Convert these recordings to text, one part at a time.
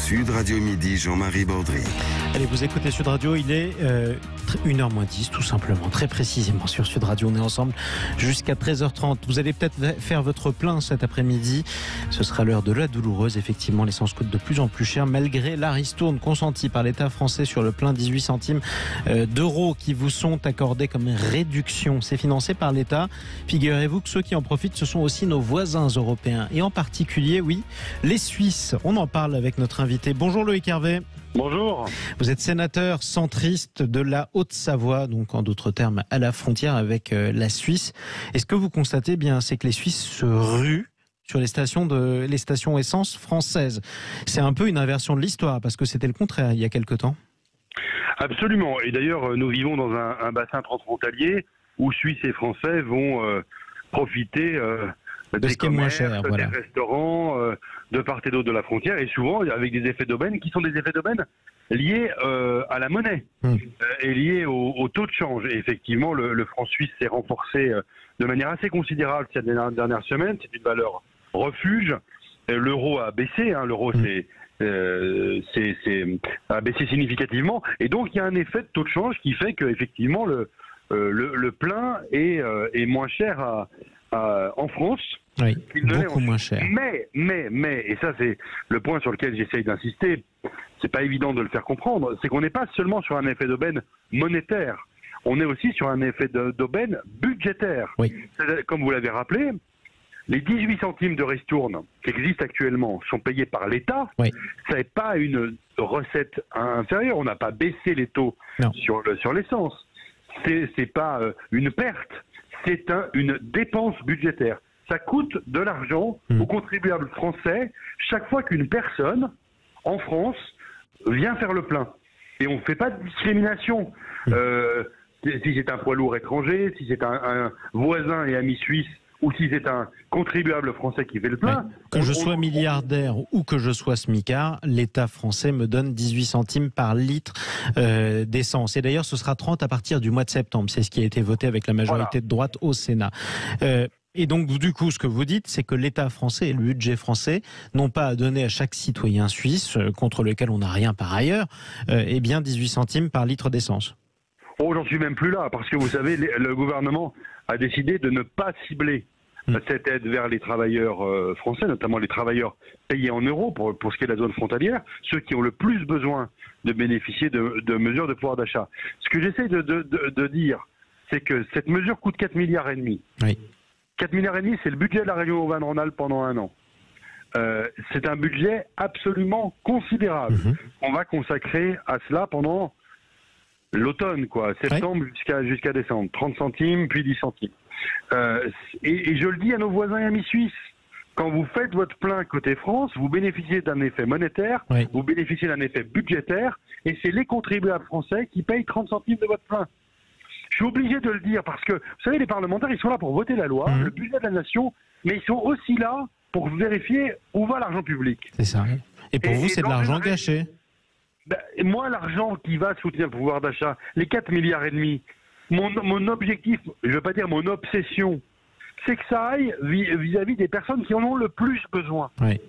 Sud Radio Midi, Jean-Marie Bordry. Allez, vous écoutez Sud Radio, il est 1h moins 10 tout simplement, très précisément sur Sud Radio. On est ensemble jusqu'à 13h30. Vous allez peut-être faire votre plein cet après-midi. Ce sera l'heure de la douloureuse. Effectivement, l'essence coûte de plus en plus cher malgré la ristourne consentie par l'État français sur le plein, 18 centimes d'euros qui vous sont accordés comme réduction. C'est financé par l'État. Figurez-vous que ceux qui en profitent, ce sont aussi nos voisins européens et en particulier, oui, les Suisses. On en parle avec notre invité. Bonjour Loïc Hervé. Bonjour. Vous êtes sénateur centriste de la Haute-Savoie, donc en d'autres termes à la frontière avec la Suisse. Et ce que vous constatez bien, c'est que les Suisses se ruent sur les stations essence françaises. C'est un peu une inversion de l'histoire parce que c'était le contraire il y a quelque temps. Absolument. Et d'ailleurs, nous vivons dans un bassin transfrontalier où Suisses et Français vont profiter des commerces, des restaurants, de part et d'autre de la frontière, et souvent avec des effets d'aubaine qui sont des effets d'aubaine liés à la monnaie et liés au taux de change. Et effectivement, le franc suisse s'est renforcé de manière assez considérable ces dernières semaines. C'est une valeur refuge. L'euro a baissé. L'euro a baissé significativement. Et donc, il y a un effet de taux de change qui fait qu'effectivement, le plein est moins cher en France. Oui, beaucoup moins cher. Mais, et ça c'est le point sur lequel j'essaye d'insister, c'est pas évident de le faire comprendre, c'est qu'on n'est pas seulement sur un effet d'aubaine monétaire, on est aussi sur un effet d'aubaine budgétaire. Oui. Comme vous l'avez rappelé, les 18 centimes de ristourne qui existent actuellement sont payés par l'État. Oui. Ça n'est pas une recette inférieure, on n'a pas baissé les taux sur l'essence. C'est pas une perte, c'est une dépense budgétaire. Ça coûte de l'argent aux contribuables français chaque fois qu'une personne en France vient faire le plein. Et on ne fait pas de discrimination. Si c'est un poids lourd étranger, si c'est un voisin et ami suisse, ou si c'est un contribuable français qui fait le plein. Oui. Que je sois milliardaire ou que je sois smicard, l'État français me donne 18 centimes par litre d'essence. Et d'ailleurs, ce sera 30 à partir du mois de septembre. C'est ce qui a été voté avec la majorité de droite au Sénat. Et donc, du coup, ce que vous dites, c'est que l'État français et le budget français n'ont pas à donner à chaque citoyen suisse, contre lequel on n'a rien par ailleurs, 18 centimes par litre d'essence. Oh, j'en suis même plus là, parce que vous savez, le gouvernement a décidé de ne pas cibler cette aide vers les travailleurs français, notamment les travailleurs payés en euros pour ce qui est de la zone frontalière, ceux qui ont le plus besoin de bénéficier de mesures de pouvoir d'achat. Ce que j'essaie de dire, c'est que cette mesure coûte 4,5 milliards. Oui. 4,5 milliards, c'est le budget de la région Auvergne-Rhône-Alpes pendant un an. C'est un budget absolument considérable. On va consacrer à cela pendant l'automne, septembre jusqu'à décembre. 30 centimes, puis 10 centimes. Et je le dis à nos voisins et amis suisses, quand vous faites votre plein côté France, vous bénéficiez d'un effet monétaire, vous bénéficiez d'un effet budgétaire, et c'est les contribuables français qui payent 30 centimes de votre plein. Je suis obligé de le dire parce que, vous savez, les parlementaires, ils sont là pour voter la loi, le budget de la nation, mais ils sont aussi là pour vérifier où va l'argent public. C'est ça. Et pour vous, c'est de l'argent gâché. Moi, l'argent qui va soutenir le pouvoir d'achat, les 4,5 milliards, mon objectif, je ne veux pas dire mon obsession, c'est que ça aille vis-à-vis des personnes qui en ont le plus besoin. Oui.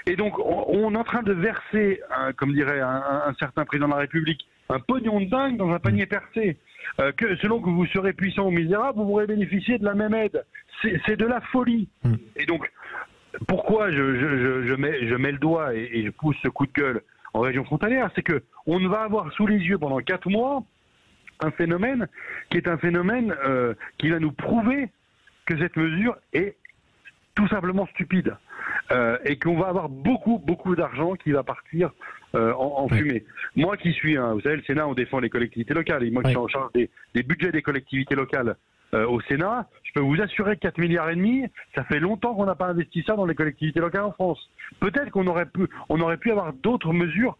Et donc, on est en train de verser, comme dirait un certain président de la République, un pognon de dingue dans un panier percé. Que selon que vous serez puissant ou misérable, vous pourrez bénéficier de la même aide. C'est de la folie. Et donc, pourquoi je mets le doigt et je pousse ce coup de gueule en région frontalière, c'est que on va avoir sous les yeux pendant 4 mois un phénomène qui est un phénomène qui va nous prouver que cette mesure est tout simplement stupide et qu'on va avoir beaucoup d'argent qui va partir en fumée. Moi qui suis, vous savez, le Sénat, on défend les collectivités locales, et moi qui suis en charge des budgets des collectivités locales au Sénat, je peux vous assurer que 4,5 milliards, ça fait longtemps qu'on n'a pas investi ça dans les collectivités locales en France. Peut-être qu'on aurait pu avoir d'autres mesures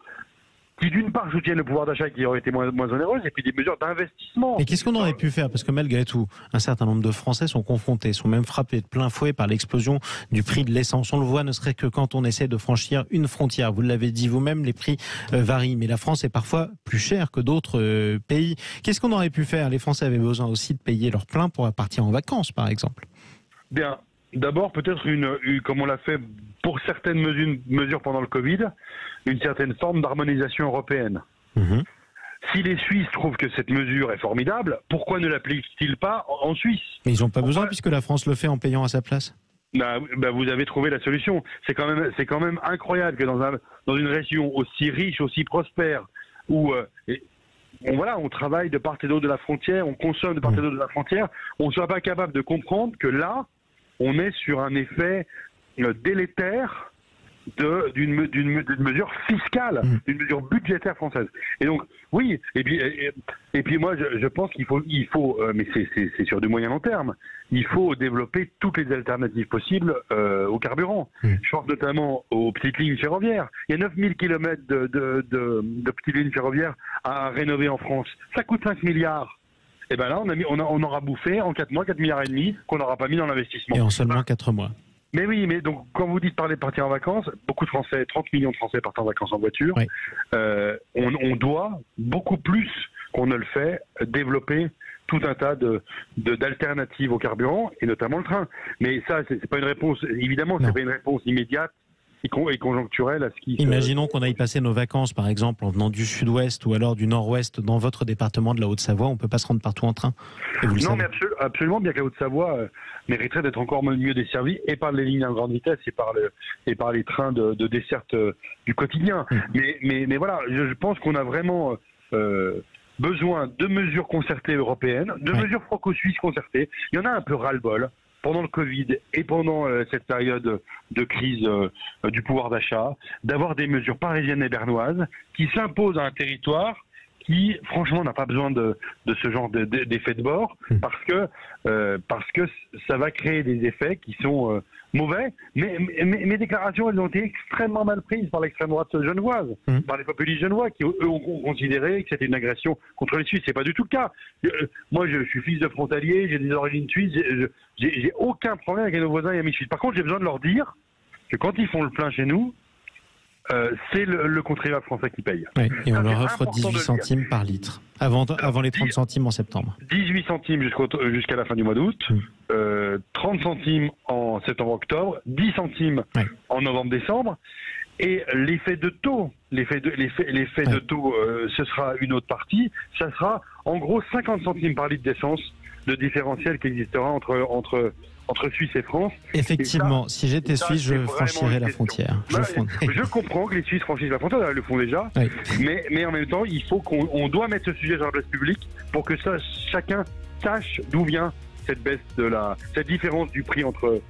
qui d'une part soutiennent le pouvoir d'achat qui aurait été moins onéreuses, et puis des mesures d'investissement. Et qu'est-ce qu'on aurait pu faire? Parce que malgré tout, un certain nombre de Français sont confrontés, sont même frappés de plein fouet par l'explosion du prix de l'essence. On le voit, ne serait que quand on essaie de franchir une frontière. Vous l'avez dit vous-même, les prix varient, mais la France est parfois plus chère que d'autres pays. Qu'est-ce qu'on aurait pu faire? Les Français avaient besoin aussi de payer leur plein pour partir en vacances, par exemple. Bien, d'abord peut-être comme on l'a fait pour certaines mesures pendant le Covid, une certaine forme d'harmonisation européenne. Si les Suisses trouvent que cette mesure est formidable, pourquoi ne l'appliquent-ils pas en Suisse? Mais ils n'ont pas besoin puisque la France le fait en payant à sa place. Vous avez trouvé la solution. C'est quand même incroyable que dans une région aussi riche, aussi prospère, où on travaille de part et d'autre de la frontière, on consomme de part et d'autre de la frontière, on ne soit pas capable de comprendre que là, on est sur un effet délétère d'une mesure fiscale, d'une mesure budgétaire française. Et donc, oui, et puis moi, je pense qu'il faut mais c'est sur du moyen long terme, il faut développer toutes les alternatives possibles au carburant. Je pense notamment aux petites lignes ferroviaires. Il y a 9000 km de petites lignes ferroviaires à rénover en France. Ça coûte 5 milliards. Et bien là, on aura bouffé en 4 mois 4 milliards et demi qu'on n'aura pas mis dans l'investissement. Et en seulement 4 mois. Mais oui, mais donc quand vous dites partir en vacances, beaucoup de Français, 30 millions de Français partent en vacances en voiture. Oui. On doit beaucoup plus qu'on ne le fait développer tout un tas d'alternatives au carburant et notamment le train. Mais ça, c'est pas une réponse. Évidemment, c'est pas une réponse immédiate et conjoncturelle à ce qui. Imaginons qu'on aille passer nos vacances, par exemple, en venant du sud-ouest ou alors du nord-ouest dans votre département de la Haute-Savoie. On peut pas se rendre partout en train. Non, mais absolument, bien que la Haute-Savoie mériterait d'être encore mieux desservie et par les lignes à grande vitesse et par les trains de desserte du quotidien. Mais voilà, je pense qu'on a vraiment besoin de mesures concertées européennes, de mesures franco-suisses concertées. Il y en a un peu ras-le-bol pendant le Covid et pendant cette période de crise du pouvoir d'achat, d'avoir des mesures parisiennes et bernoises qui s'imposent à un territoire qui, franchement, n'a pas besoin de ce genre d'effet de bord, parce que ça va créer des effets qui sont mauvais. Mais mes déclarations, elles ont été extrêmement mal prises par l'extrême droite genevoise, par les populistes genevois, qui, eux, ont considéré que c'était une agression contre les Suisses. C'est pas du tout le cas. Moi, je suis fils de frontalier, j'ai des origines suisses, j'ai aucun problème avec nos voisins et amis suisses. Par contre, j'ai besoin de leur dire que quand ils font le plein chez nous, c'est le contribuable français qui paye. Oui, et on leur offre 18 centimes par litre, avant les 30 centimes en septembre. 18 centimes jusqu'à la fin du mois d'août, 30 centimes en septembre-octobre, 10 centimes en novembre-décembre. Et l'effet de taux, de taux, ce sera une autre partie. Ça sera en gros 50 centimes par litre d'essence de différentiel qui existera entre Suisse et France. Effectivement, si j'étais Suisse, je franchirais la frontière. Je comprends que les Suisses franchissent la frontière, ils le font déjà, mais en même temps, il faut qu'on doit mettre ce sujet sur la place publique pour que chacun sache d'où vient cette différence du prix entre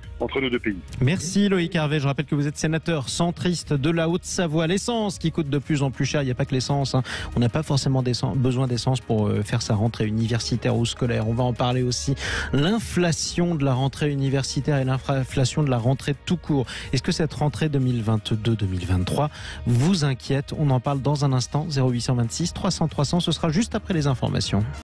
nos deux pays. Merci Loïc Hervé. Je rappelle que vous êtes sénateur centriste de la Haute-Savoie. L'essence qui coûte de plus en plus cher. Il n'y a pas que l'essence. On n'a pas forcément besoin d'essence pour faire sa rentrée universitaire ou scolaire. On va en parler aussi. L'inflation de la rentrée universitaire et l'inflation de la rentrée tout court. Est-ce que cette rentrée 2022-2023 vous inquiète? On en parle dans un instant. 0826 300 300. Ce sera juste après les informations.